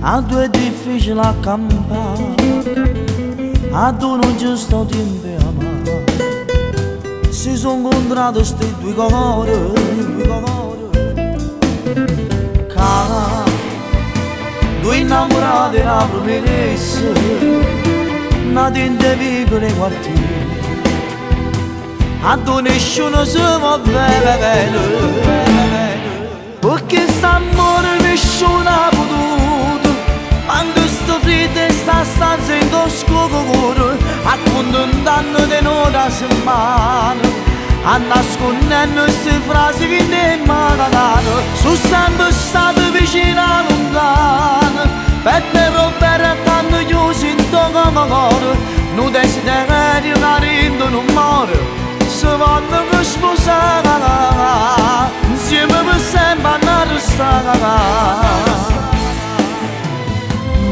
A due è difficile accampare, a due non ci sto tempo a amare. Si sono incontrati sti due cuori, due innamorati la promessa, nati in dei piccoli quartieri. A due nessuno si può bene, perché st'amore nessuno ha potuto. Quando sto freddo e sta stanza in tosco cuore, accontentando di una settimana, a nascondendo queste frasi che ne mancano. Sono sempre stato vicino a lontano, per rompere tanto io sento come cuore. Non desiderio che non muore, se voglio che sposare, insieme per sempre a restare.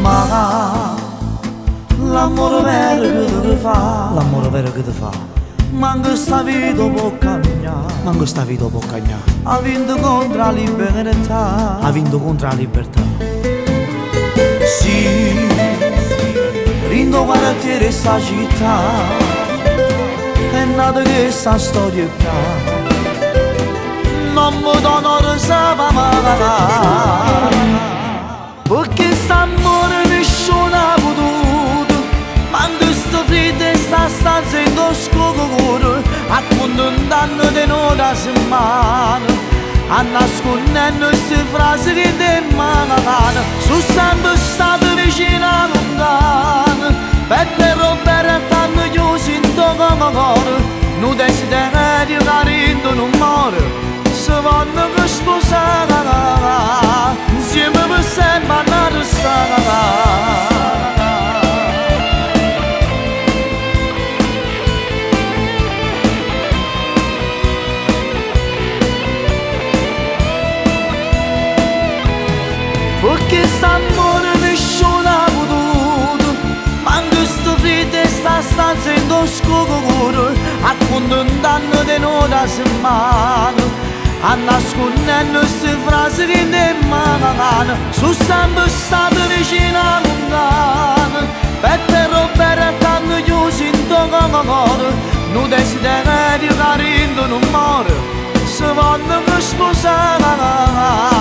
Ma l'amore vero che ti fa, l'amore vero che ti fa, manca sta vita può cambiare, manca sta vita può cambiare. Ha vinto contro la libertà, ha vinto contro la libertà. Sì, rindo quartiere sta città, è nata questa storia qua. Non mi dono sapere, perché st'amore nessuno ha potuto. Quando sto freddo e sta stanza in tosco cuore, accontentando di una settimana, a nascondendo queste frasi che ti mancano. Sono sempre stato vicino a lontano, per rompere tanto io sento come cuore. Non desiderio che non muore, se voglio che sposare, insieme per sempre a restare. Perché st'amore nessuno ha potuto. Quando sto freddo e sta stanza in tosco cuore, accontentando di una settimana, a nascondendo queste frasi che ne mancano. Sono sempre stato vicino a lontano, per rompere tanto io sento come cuore. Non desiderio che non muore, se voglio che sposare.